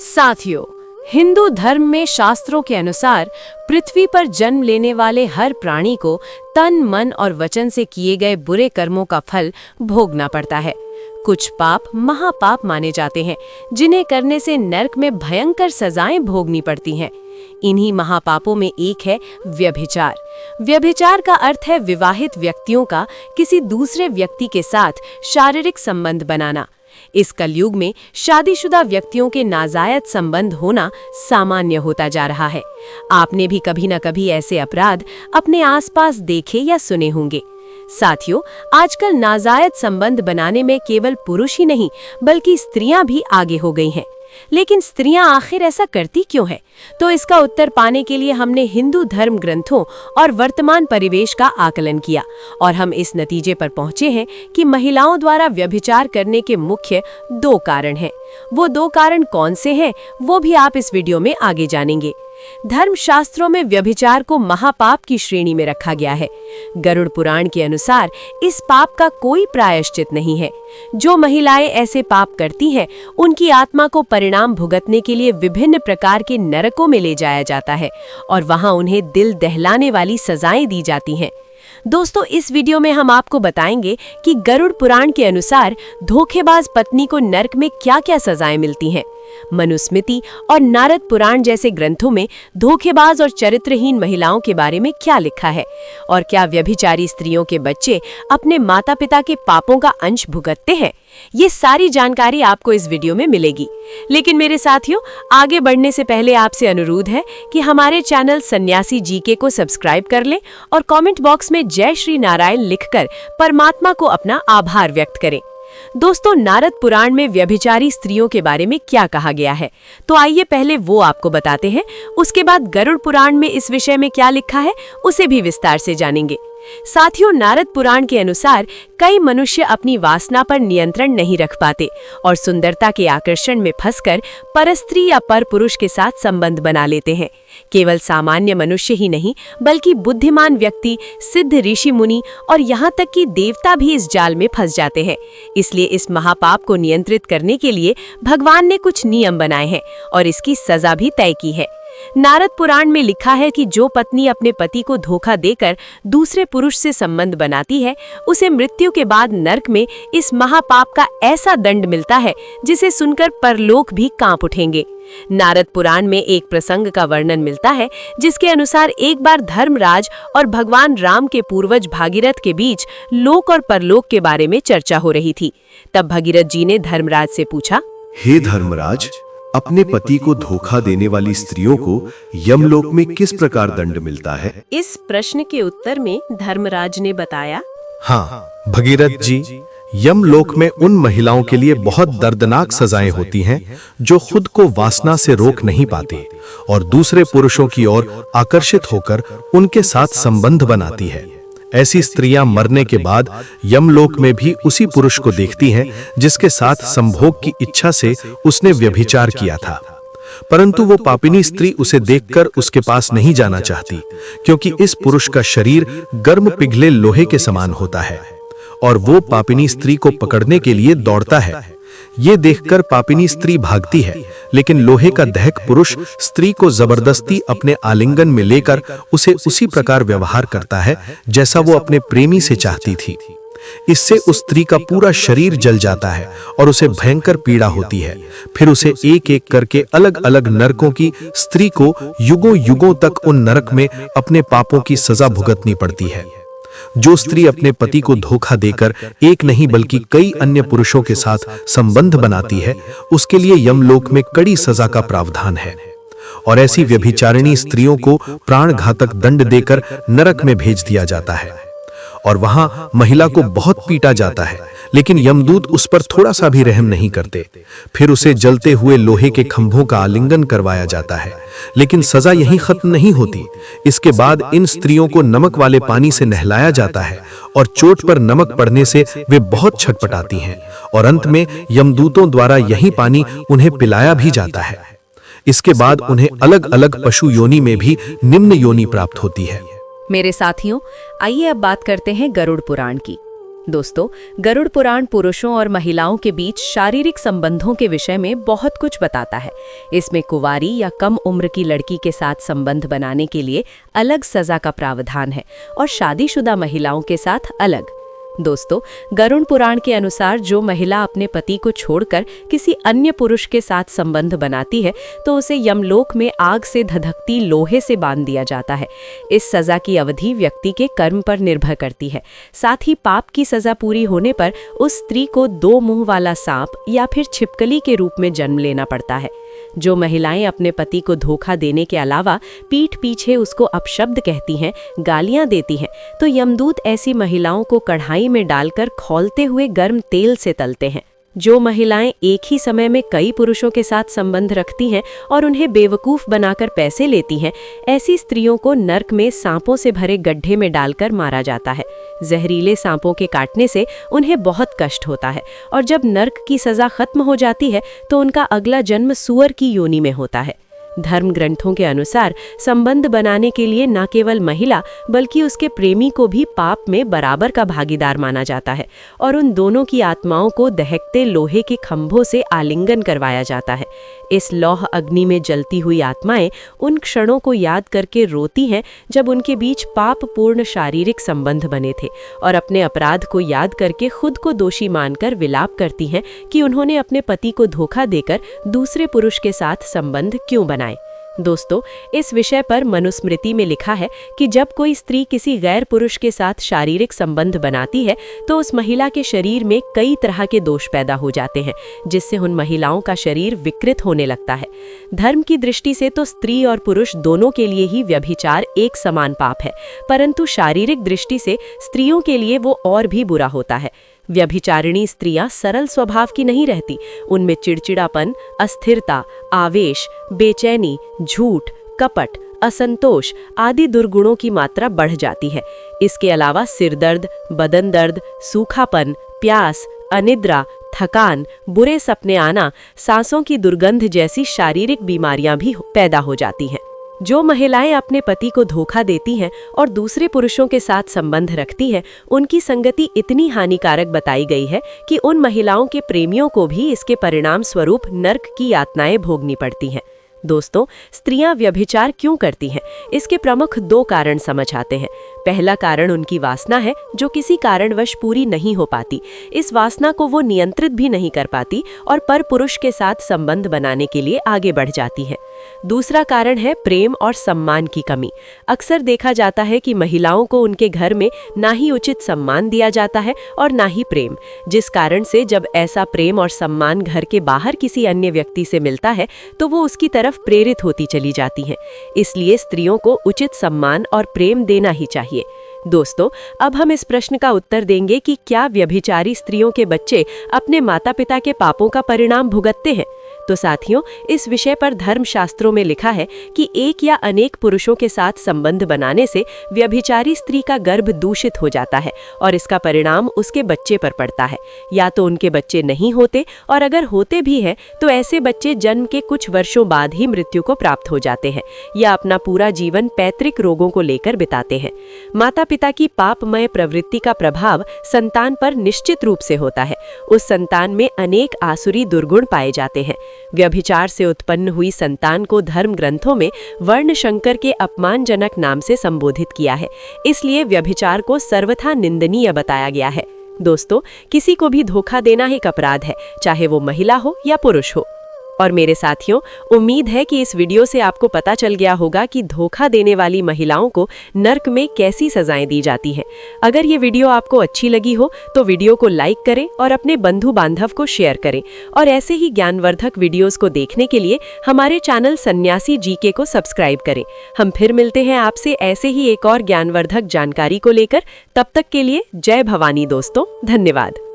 साथियों, हिंदू धर्म में शास्त्रों के अनुसार पृथ्वी पर जन्म लेने वाले हर प्राणी को तन, मन और वचन से किए गए बुरे कर्मों का फल भोगना पड़ता है। कुछ पाप महापाप माने जाते हैं, जिन्हें करने से नरक में भयंकर सजाएं भोगनी पड़ती हैं। इन्हीं महापापों में एक है व्यभिचार। व्यभिचार का अर्थ है विवाहित व्यक्तियों का किसी दूसरे व्यक्ति के साथ शारीरिक संबंध बनाना। इस कलयुग में शादीशुदा व्यक्तियों के नाजायज संबंध होना सामान्य होता जा रहा है। आपने भी कभी न कभी ऐसे अपराध अपने आसपास देखे या सुने होंगे। साथियों, आजकल नाजायज संबंध बनाने में केवल पुरुष ही नहीं बल्कि स्त्रियां भी आगे हो गई हैं। लेकिन स्त्रियां आखिर ऐसा करती क्यों है? तो इसका उत्तर पाने के लिए हमने हिंदू धर्म ग्रंथों और वर्तमान परिवेश का आकलन किया और हम इस नतीजे पर पहुंचे हैं कि महिलाओं द्वारा व्यभिचार करने के मुख्य 2 कारण हैं। वो 2 कारण कौन से हैं, वो भी आप इस वीडियो में आगे जानेंगे। धर्मशास्त्रों में व्यभिचार को महापाप की श्रेणी में रखा गया है। गरुड़ पुराण के अनुसार इस पाप का कोई प्रायश्चित नहीं है। जो महिलाएं ऐसे पाप करती हैं, उनकी आत्मा को परिणाम भुगतने के लिए विभिन्न प्रकार के नरकों में ले जाया जाता है और वहां उन्हें दिल दहलाने वाली सजाएं दी जाती हैं। दोस्तों, इस वीडियो में हम आपको बताएंगे कि गरुड़ पुराण के अनुसार धोखेबाज पत्नी को नरक में क्या-क्या सजाएं मिलती हैं। मनुस्मृति और नारद पुराण जैसे ग्रंथों में धोखेबाज और चरित्रहीन महिलाओं के बारे में क्या लिखा है और क्या व्यभिचारी स्त्रियों के बच्चे अपने माता-पिता के पापों का अंश भुगतते हैं। ये सारी जानकारी आपको इस वीडियो में मिलेगी। लेकिन मेरे साथियों, आगे बढ़ने से पहले आपसे अनुरोध है कि हमारे चैनल सन्यासी जीके को सब्सक्राइब कर लें और कमेंट बॉक्स में जय श्री नारायण लिखकर परमात्मा को अपना आभार व्यक्त करें। दोस्तों, नारद पुराण में व्यभिचारी स्त्रियों के बारे में क्या कहा गया है, तो आइए पहले वो आपको बताते हैं। उसके बाद गरुड़ पुराण में इस विषय में क्या लिखा है, उसे भी विस्तार से जानेंगे। साथियों, नारद पुराण के अनुसार कई मनुष्य अपनी वासना पर नियंत्रण नहीं रख पाते और सुंदरता के आकर्षण में फंसकर परस्त्री या परपुरुष के साथ संबंध बना लेते हैं। केवल सामान्य मनुष्य ही नहीं बल्कि बुद्धिमान व्यक्ति, सिद्ध ऋषि मुनि और यहाँ तक कि देवता भी इस जाल में फंस जाते हैं। इसलिए इस महापाप को नियंत्रित करने के लिए भगवान ने कुछ नियम बनाए हैं और इसकी सजा भी तय की है। नारद पुराण में लिखा है कि जो पत्नी अपने पति को धोखा देकर दूसरे पुरुष से संबंध बनाती है, उसे मृत्यु के बाद नरक में इस महापाप का ऐसा दंड मिलता है जिसे सुनकर परलोक भी कांप उठेंगे। नारद पुराण में एक प्रसंग का वर्णन मिलता है जिसके अनुसार एक बार धर्मराज और भगवान राम के पूर्वज भागीरथ के बीच लोक और परलोक के बारे में चर्चा हो रही थी। तब भगीरथ जी ने धर्मराज से पूछा, हे धर्मराज, अपने पति को धोखा देने वाली स्त्रियों को यमलोक में किस प्रकार दंड मिलता है? इस प्रश्न के उत्तर में धर्मराज ने बताया, हाँ भगीरथ जी, यमलोक में उन महिलाओं के लिए बहुत दर्दनाक सजाएं होती हैं जो खुद को वासना से रोक नहीं पाती और दूसरे पुरुषों की ओर आकर्षित होकर उनके साथ संबंध बनाती है। ऐसी स्त्रियां मरने के बाद यमलोक में भी उसी पुरुष को देखती हैं जिसके साथ संभोग की इच्छा से उसने व्यभिचार किया था, परंतु वो पापिनी स्त्री उसे देखकर उसके पास नहीं जाना चाहती, क्योंकि इस पुरुष का शरीर गर्म पिघले लोहे के समान होता है और वो पापिनी स्त्री को पकड़ने के लिए दौड़ता है। ये देखकर पापिनी स्त्री भागती है, लेकिन लोहे का दहक पुरुष स्त्री को जबरदस्ती अपने आलिंगन में लेकर उसे उसी प्रकार व्यवहार करता है जैसा वो अपने प्रेमी से चाहती थी। इससे उस स्त्री का पूरा शरीर जल जाता है और उसे भयंकर पीड़ा होती है। फिर उसे एक एक करके अलग अलग नरकों की स्त्री को युगों युगों तक उन नरक में अपने पापों की सजा भुगतनी पड़ती है। जो स्त्री अपने पति को धोखा देकर एक नहीं बल्कि कई अन्य पुरुषों के साथ संबंध बनाती है, उसके लिए यमलोक में कड़ी सजा का प्रावधान है और ऐसी व्यभिचारिणी स्त्रियों को प्राणघातक दंड देकर नरक में भेज दिया जाता है और वहां महिला को बहुत पीटा जाता है, लेकिन यमदूत उस पर थोड़ा सा भी रहम नहीं करते। फिर उसे जलते हुए लोहे के खंभों का आलिंगन करवाया जाता है, लेकिन सजा यहीं खत्म नहीं होती। इसके बाद इन स्त्रियों को नमक वाले पानी से नहलाया जाता है और चोट पर नमक पड़ने से वे बहुत छटपटाती हैं और अंत में यमदूतों द्वारा यही पानी उन्हें पिलाया भी जाता है। इसके बाद उन्हें अलग अलग पशु योनि में भी निम्न योनि प्राप्त होती है। मेरे साथियों, आइए अब बात करते हैं गरुड़ पुराण की। दोस्तों, गरुड़ पुराण पुरुषों और महिलाओं के बीच शारीरिक संबंधों के विषय में बहुत कुछ बताता है। इसमें कुंवारी या कम उम्र की लड़की के साथ संबंध बनाने के लिए अलग सजा का प्रावधान है और शादीशुदा महिलाओं के साथ अलग। दोस्तों, गरुड़ पुराण के अनुसार जो महिला अपने पति को छोड़कर किसी अन्य पुरुष के साथ संबंध बनाती है तो उसे यमलोक में आग से धधकती लोहे से बांध दिया जाता है। इस सजा की अवधि व्यक्ति के कर्म पर निर्भर करती है। साथ ही पाप की सजा पूरी होने पर उस स्त्री को 2 मुंह वाला सांप या फिर छिपकली के रूप में जन्म लेना पड़ता है। जो महिलाएं अपने पति को धोखा देने के अलावा पीठ पीछे उसको अपशब्द कहती हैं, गालियां देती हैं, तो यमदूत ऐसी महिलाओं को कढ़ाई में डालकर खौलते हुए गर्म तेल से तलते हैं। जो महिलाएं एक ही समय में कई पुरुषों के साथ संबंध रखती हैं और उन्हें बेवकूफ बनाकर पैसे लेती हैं, ऐसी स्त्रियों को नर्क में सांपों से भरे गड्ढे में डालकर मारा जाता है। जहरीले सांपों के काटने से उन्हें बहुत कष्ट होता है और जब नर्क की सजा खत्म हो जाती है तो उनका अगला जन्म सूअर की योनि में होता है। धर्म ग्रंथों के अनुसार संबंध बनाने के लिए न केवल महिला बल्कि उसके प्रेमी को भी पाप में बराबर का भागीदार माना जाता है और उन दोनों की आत्माओं को दहकते लोहे के खंभों से आलिंगन करवाया जाता है। इस लौह अग्नि में जलती हुई आत्माएं उन क्षणों को याद करके रोती हैं जब उनके बीच पापपूर्ण शारीरिक संबंध बने थे और अपने अपराध को याद करके खुद को दोषी मानकर विलाप करती हैं कि उन्होंने अपने पति को धोखा देकर दूसरे पुरुष के साथ संबंध क्यों बनाए। दोस्तों, इस विषय पर मनुस्मृति में लिखा है कि जब कोई स्त्री किसी गैर पुरुष के साथ शारीरिक संबंध बनाती है तो उस महिला के शरीर में कई तरह के दोष पैदा हो जाते हैं, जिससे उन महिलाओं का शरीर विकृत होने लगता है। धर्म की दृष्टि से तो स्त्री और पुरुष दोनों के लिए ही व्यभिचार एक समान पाप है, परंतु शारीरिक दृष्टि से स्त्रियों के लिए वो और भी बुरा होता है। व्यभिचारिणी स्त्रियां सरल स्वभाव की नहीं रहती। उनमें चिड़चिड़ापन, अस्थिरता, आवेश, बेचैनी, झूठ, कपट, असंतोष आदि दुर्गुणों की मात्रा बढ़ जाती है। इसके अलावा सिरदर्द, बदन दर्द, सूखापन, प्यास, अनिद्रा, थकान, बुरे सपने आना, सांसों की दुर्गंध जैसी शारीरिक बीमारियां भी पैदा हो जाती हैं। जो महिलाएं अपने पति को धोखा देती हैं और दूसरे पुरुषों के साथ संबंध रखती हैं, उनकी संगति इतनी हानिकारक बताई गई है कि उन महिलाओं के प्रेमियों को भी इसके परिणाम स्वरूप नर्क की यातनाएं भोगनी पड़ती हैं। दोस्तों, स्त्रियां व्यभिचार क्यों करती हैं? इसके प्रमुख 2 कारण समझ आते हैं। पहला कारण उनकी वासना है जो किसी कारणवश पूरी नहीं हो पाती। इस वासना को वो नियंत्रित भी नहीं कर पाती और पर पुरुष के साथ संबंध बनाने के लिए आगे बढ़ जाती है। दूसरा कारण है प्रेम और सम्मान की कमी। अक्सर देखा जाता है कि महिलाओं को उनके घर में ना ही उचित सम्मान दिया जाता है और ना ही प्रेम, जिस कारण से जब ऐसा प्रेम और सम्मान घर के बाहर किसी अन्य व्यक्ति से मिलता है तो वो उसकी तरफ प्रेरित होती चली जाती हैं। इसलिए स्त्रियों को उचित सम्मान और प्रेम देना ही चाहिए। दोस्तों, अब हम इस प्रश्न का उत्तर देंगे कि क्या व्यभिचारी स्त्रियों के बच्चे अपने माता पिता के पापों का परिणाम भुगतते हैं? तो साथियों, इस विषय पर धर्मशास्त्रों में लिखा है कि एक या अनेक पुरुषों के साथ संबंध बनाने से व्यभिचारी स्त्री का गर्भ दूषित हो जाता है और इसका परिणाम उसके बच्चे पर पड़ता है। या तो उनके बच्चे नहीं होते और अगर होते भी हैं तो ऐसे बच्चे जन्म के कुछ वर्षों बाद ही मृत्यु को प्राप्त हो जाते हैं या अपना पूरा जीवन पैतृक रोगों को लेकर बिताते हैं। माता पिता की पापमय प्रवृत्ति का प्रभाव संतान पर निश्चित रूप से होता है। उस संतान में अनेक आसुरी दुर्गुण पाए जाते हैं। व्यभिचार से उत्पन्न हुई संतान को धर्म ग्रंथों में वर्ण शंकर के अपमानजनक नाम से संबोधित किया है। इसलिए व्यभिचार को सर्वथा निंदनीय बताया गया है। दोस्तों, किसी को भी धोखा देना एक अपराध है, चाहे वो महिला हो या पुरुष हो। और मेरे साथियों, उम्मीद है कि इस वीडियो से आपको पता चल गया होगा कि धोखा देने वाली महिलाओं को नर्क में कैसी सजाएं दी जाती हैं। अगर ये वीडियो आपको अच्छी लगी हो तो वीडियो को लाइक करें और अपने बंधु बांधव को शेयर करें। और ऐसे ही ज्ञानवर्धक वीडियोस को देखने के लिए हमारे चैनल सन्यासी जीके को सब्सक्राइब करें। हम फिर मिलते हैं आपसे ऐसे ही एक और ज्ञानवर्धक जानकारी को लेकर। तब तक के लिए जय भवानी दोस्तों, धन्यवाद।